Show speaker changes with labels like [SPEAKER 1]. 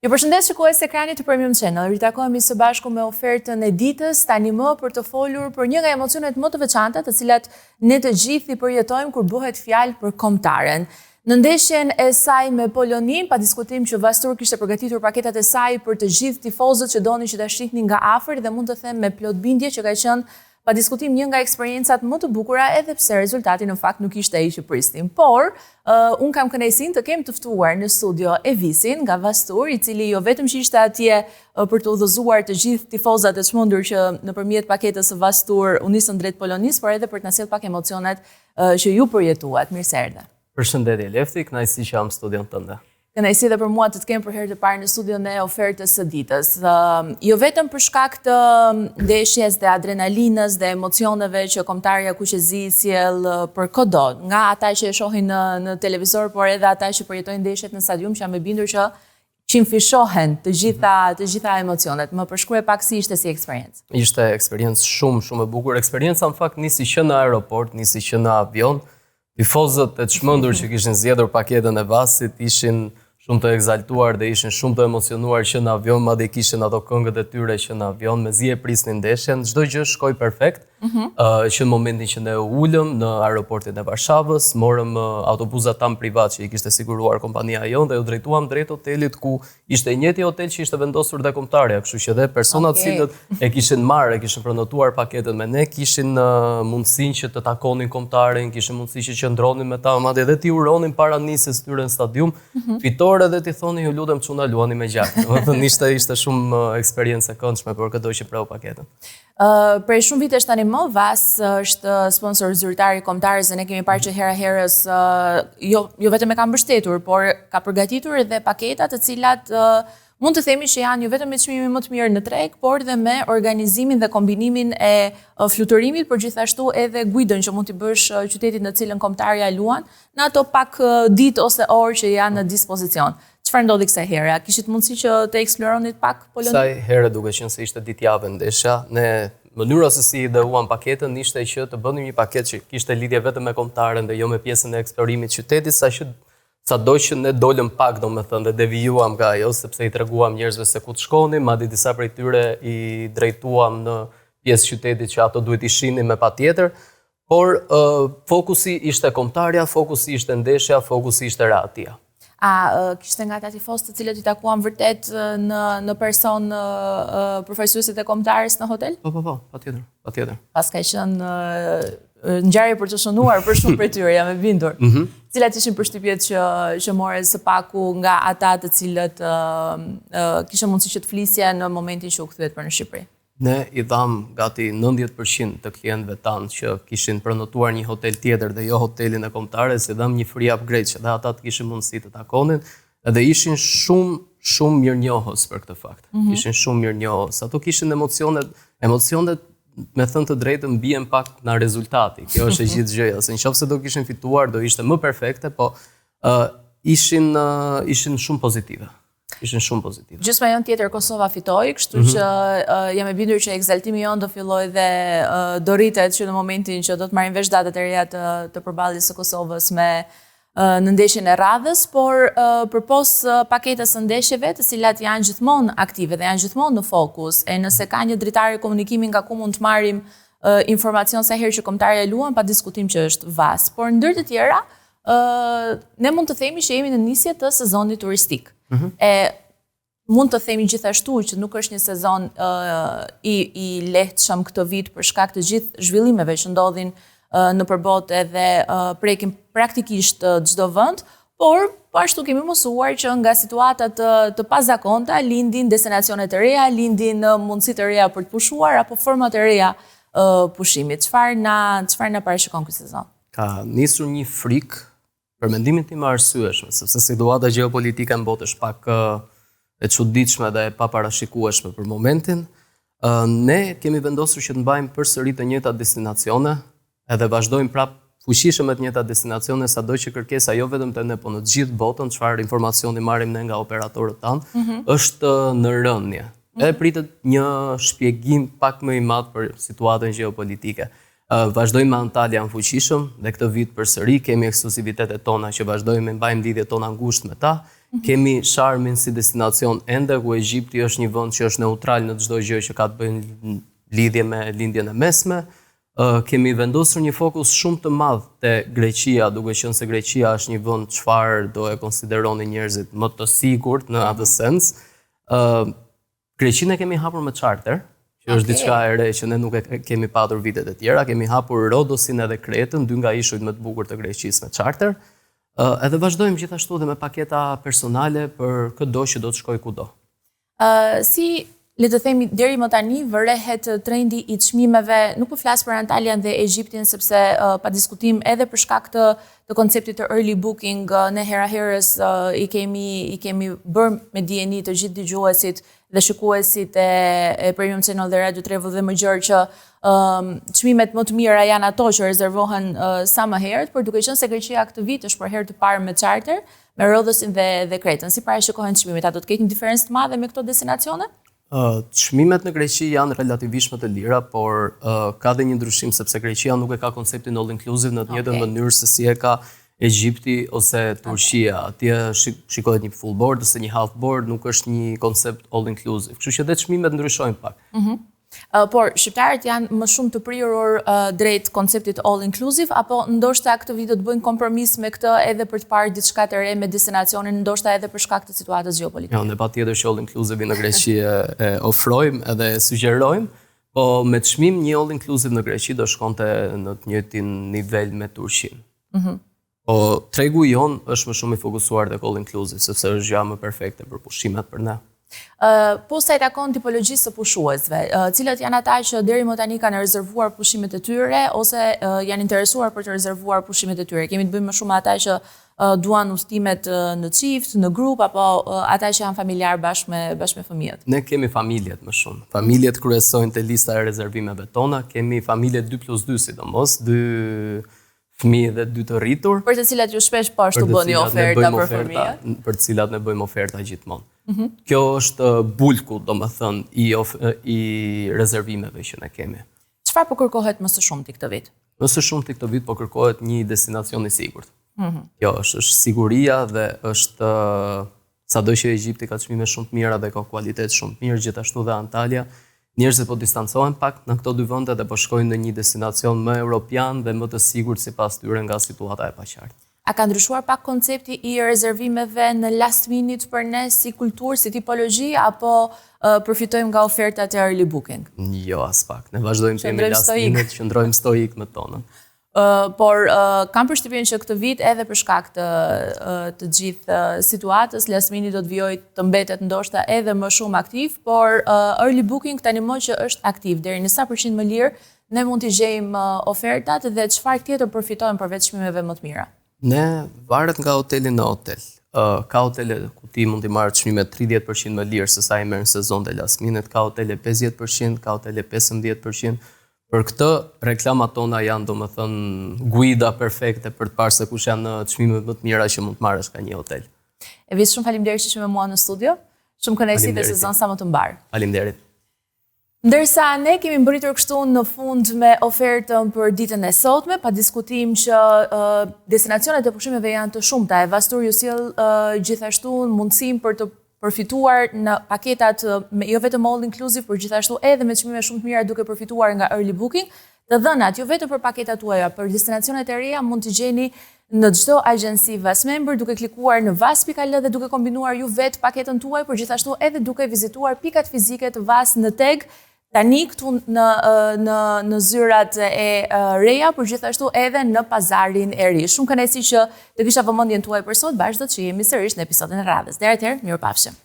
[SPEAKER 1] Ju përshëndes shikues e ekranit të Premium Channel. Ritakohemi së bashku me ofertën e ditës, tani më për të folur për një nga emocionet më të veçanta, të cilat ne të gjithë i përjetojmë kur bëhet fjalë për kombëtaren. Në ndeshjen e saj me Polonin, pa diskutim që Vastur kishte përgatitur paketat e saj për të gjithë tifozët që donin që ta shihnin nga afër dhe mund të them me plot bindje që ka qenë pa diskutim një nga eksperiencat më të bukura, edhe pse rezultati në fakt nuk ishte ai që prisnim. Por, unë kam kënaqësinë të kem të ftuar në studio Evisin nga Vastur, i cili jo vetëm që ishte atje për të udhëzuar të gjithë tifozat e çmendur që nëpërmjet paketës së Vastur u nisën drejt Polonisë, por edhe për të na sjellë pak emocionet që ju përjetuat. Mirë se erdhe.
[SPEAKER 2] Përshëndetje Lefti, kënaqësi që jam në studion tënde.
[SPEAKER 1] Kënaqësi dhe për mua të kem për herë të parë në studion e ofertës së ditës. Jo vetëm për shkak të ndeshjes dhe adrenalinës dhe emocioneve që kombëtarja Kuqezi sjell për kodo, nga ata që e shohin në televizor, por edhe ata që përjetojnë ndeshjet në stadium, që jam e bindur që qimfishohen të gjitha emocionet. Më përshkruaj pak si ishte si eksperiencë.
[SPEAKER 2] Ishte eksperiencë shumë e bukur. Eksperienca në fakt nisi që në aeroport, nisi që në avion. Tifozët e çmendur që kishin zgjedhur paketën e Vasit ishin shumë të egzaltuar dhe ishin shumë të emocionuar që në avion, madje kishin ato këngët e tyre që në avion mezi e prisnin ndeshjen. Çdo gjë shkoi perfekt. Që në momentin që ne u ulëm në aeroportin e Varshavës, morëm autobusat tan privat që i kishte siguruar kompania jon dhe u drejtuam drejt hotelit ku ishte i njëjti hotel që ishte vendosur dhe kombëtarja, kështu që dhe personat cilët e kishin marrë, e kishin prenotuar paketën me ne, kishin mundësinë që të takonin kombëtarin, kishin mundësi që qëndronin me ta, madje edhe ti uronin para nisjes tyre në stadium, fitore dhe ti thonin ju lutem çuna luani me gjatë. Domethënë ishte shumë eksperiencë e këndshme për çdo që preu paketën.
[SPEAKER 1] Prej shumë vitesh tani më, Vas është sponsor zyrtar i kombëtarës dhe ne kemi parë që hera herës jo vetëm e ka mbështetur, por ka përgatitur edhe paketa të cilat mund të themi që janë jo vetëm me çmimin më të mirë në treg, por dhe me organizimin dhe kombinimin e fluturimit, por gjithashtu edhe guidën që mund t'i bësh qytetit në cilën kombëtarja luan, në ato pak ditë ose orë që janë në dispozicion. Çfarë ndodhi kësaj here? Kishit mundësi që të eksploronit pak Polonin?
[SPEAKER 2] Kësaj here duke qenë se ishte ditëjavë ndeshja, ne mënyra se si ideuam paketën ishte që të bënim një paketë që kishte lidhje vetëm me kombëtaren dhe jo me pjesën e eksplorimit qytetit, sado që ne dolëm pak, domethënë, dhe devijuam nga ajo, sepse i treguam njerëzve se ku të shkonim, madje disa prej tyre i drejtuam në pjesë qytetit që ato duhet i shihnin me patjetër, por fokusi ishte kombëtarja, fokusi ishte ndeshja, fokusi ishte rehatia.
[SPEAKER 1] Kishte nga ata tifozë të cilët i takuan vërtet në person përfaqësuesit e kombëtarës në hotel?
[SPEAKER 2] Po, patjetër.
[SPEAKER 1] Pas ka qenë ngjarje për të shënuar për shumë prej tyre, jam e bindur. Cilat ishin përshtypjet që more së paku nga ata të cilët kishin mundësi që të flisje në momentin që u kthyehet për në Shqipëri?
[SPEAKER 2] Ne i dham gati 90% të klientëve tanë që kishin prenotuar një hotel tjetër dhe jo hotelin e kombëtares, i dham një free upgrade që dhe ata të kishin mundësi të takonin, edhe ishin shumë mirënjohës për këtë fakt. Ishin shumë mirënjohës. Ato kishin emocionet me thënë të drejtën bien pak nga rezultati. Kjo është e gjithë gjëja. Se nëse do kishin fituar, do ishte më perfekte, po ishin shumë pozitive.
[SPEAKER 1] Gjysma jonë tjetër Kosova fitoi, kështu që jam e bindur që ekzaltimi jonë do filloj dhe do rritet që në momentin që do të marrin vesh datat e reja të përballjes së Kosovës në ndeshjen e radhës, por përpos paketës së ndeshjeve, të cilat janë gjithmonë aktive dhe janë gjithmonë në fokus, e nëse ka një dritar i komunikimi nga ku mund të marrim informacion sa herë që kombëtarja luan, pa diskutim që është Vas. Por ndër të tjera, ne mund të themi që jemi në nisje të sezonit turistik. Mund të themi gjithashtu që nuk është një sezon i lehtëshëm këtë vit për shkak të gjithë zhvillimeve që ndodhin në përbotë edhe prekin praktikisht çdo vend, por ashtu kemi mësuar që nga situatat të pazakonta lindin destinacione të reja, lindin mundësi të reja për të pushuar apo forma të reja pushimit. Çfarë na parashikon ky sezon?
[SPEAKER 2] Ka nisur një frikë për mendimin tim arsyeshme, sepse situata gjeopolitike në botë është pak e çuditshme dhe e paparashikueshme për momentin. Ne kemi vendosur që të mbajmë përsëri të njëjtat destinacione, edhe vazhdojmë prap fuqishëm me të njëjta destinacione, sado që kërkesa jo vetëm te ne, po në të gjithë botën, çfarë informacioni marrim ne nga operatorët tanë, është në rënje. E pritet një shpjegim pak më i madh për situatën gjeopolitike. Vazhdojmë me Antalya në fuqishëm dhe këtë vit përsëri kemi eksklusivitetet tona që vazhdojmë me mbajmë lidhjet tona ngushtë me ta. Kemi Sharmin si destinacion ende ku Egjipti është një vend që është neutral në çdo gjë që ka të bëjë lidhje me lindjen e mesme. Kemi vendosur një fokus shumë të madh te Greqia, duke qenë se Greqia është një vend çfarë do e konsideroni njerëzit më të sigurt në atë sens. Greqinë e kemi hapur me charter, që është diçka e re që ne nuk e kemi patur vitet e tjera. Kemi hapur Rodosin edhe Kretën, dy nga ishujt më të bukur të Greqisë me charter. Edhe vazhdojmë gjithashtu dhe me paketa personale për çdo që do të shkoj kudo.
[SPEAKER 1] Si le të themi deri më tani vërehet trendi i çmimeve, nuk po flas për Antalyan dhe Egjiptin sepse pa diskutim edhe për shkak të konceptit të early booking ne hera herës i kemi bërë me dijeni të gjithë dëgjuesit dhe shikuesit e Premium Channel dhe Radio Travel dhe më gjërë që çmimet më të mira janë ato që rezervohen sa më herët, por duke qenë se Greqia këtë vit është për herë të parë me charter, me Rhodosin dhe Kretën. Si parashikohen çmimet? Ato të ketë një diferencë të madhe me këto destinacione?
[SPEAKER 2] Çmimet në Greqi janë relativisht më të lira, por ka dhe një ndryshim sepse Greqia nuk e ka konceptin all inclusive në të njëjtën mënyrë se si e ka Egjipti ose Turqia. Atje shikohet një full board ose një half board, nuk është një koncept all inclusive. Kështu që dhe çmimet ndryshojnë pak.
[SPEAKER 1] Por shqiptarët janë më shumë të prirur drejt konceptit all inclusive, apo ndoshta këtë vit do të bëjnë kompromis me këtë edhe për të parë diçka të re me destinacionin, ndoshta edhe për shkak të situatës gjeopolitike.
[SPEAKER 2] Jo, ne patjetër që all inclusive në Greqi e ofrojmë edhe e sugjerojmë, po me çmim një all inclusive në Greqi do shkonte në të njëjtin nivel me Turqinë. Po tregu jon është më shumë i fokusuar tek all inclusive, sepse është gjë më perfekte për pushimet për ne.
[SPEAKER 1] Po sa i takon tipologjisë së pushuesve, cilët janë ata që deri më tani kanë rezervuar pushimet e tyre ose janë interesuar për të rezervuar pushimet e tyre? Kemi të bëjmë më shumë ata që duan udhëtimet në çift, në grup, apo ata që janë familjar bashkë me fëmijët?
[SPEAKER 2] Ne kemi familjet më shumë. Familjet kryesojnë te lista e rezervimeve tona. Kemi familje 2+2 sidomos, 2 fëmijë dhe 2 të rritur.
[SPEAKER 1] Për të cilat ju shpesh po ashtu bëni oferta për fëmijët?
[SPEAKER 2] Për të cilat ne bëjmë oferta gjithmonë. Kjo është bulku, domethënë, i rezervimeve që ne kemi.
[SPEAKER 1] Çfarë po kërkohet më së shumti këtë vit?
[SPEAKER 2] Më së shumti këtë vit po kërkohet një destinacion i sigurt. Kjo është siguria dhe është sado që Egjipti ka çmime shumë të mira dhe ka kualitet shumë të mirë, gjithashtu dhe Antalya. Njerëzit po distancohen pak në këto dy vende dhe po shkojnë në një destinacion më europian dhe më të sigurt sipas tyre nga situata e paqartë.
[SPEAKER 1] A ka ndryshuar pak koncepti i rezervimeve në last minute për ne si kulturë, si tipologji, apo përfitojmë nga ofertat e early booking?
[SPEAKER 2] Jo, as pak. Ne vazhdojmë të jemi last minute, qëndrojmë stoik me tonën.
[SPEAKER 1] Por kam përshtypjen që këtë vit edhe për shkak të gjithë situatës, last minute do të vijojë të mbetet ndoshta edhe më shumë aktiv, por early booking tani më që është aktiv, deri në sa përqind më lirë, ne mund t'i gjejmë ofertat dhe çfarë tjetër përfitojmë përveç çmimeve më të mira.
[SPEAKER 2] Ne varet nga hoteli në hotel. Ka hotele ku ti mund t'i marrë çmime 30% më lirë se sa i merr në sezon dhe last minute, ka hotele 50%, ka hotele 15%. Për këtë, reklamat tona janë domethënë guida perfekte për të parë se kush janë çmimet më të mira që mund të marrësh ka një hotel.
[SPEAKER 1] Evis, shumë faleminderit që ishe me mua në studio. Shumë kënaqësi dhe sezon sa më të mbar.
[SPEAKER 2] Faleminderit.
[SPEAKER 1] Ndërsa ne kemi mbërritur kështu në fund me ofertën për ditën e sotme, pa diskutim që destinacionet e pushimeve janë të shumta. E Vastur ju sjell gjithashtu mundësinë për të përfituar në paketat jo vetëm all inclusive, por gjithashtu edhe me çmime shumë të mira duke përfituar nga early booking. Të dhënat jo vetëm për paketat tuaja, për destinacionet e reja mund t'i gjeni në çdo agjenci VAS Member duke klikuar në vas.al dhe duke kombinuar ju vetë paketën tuaj, por gjithashtu edhe duke vizituar pikat fizike të VAS në tag. Tani këtu në zyrat e reja, por gjithashtu edhe në pazarin e ri. Shumë kënaqësi që të kisha vëmendjen tuaj për sot, bashkë do të jemi sërish në episodin e radhës. Deri atëherë, mirupafshim.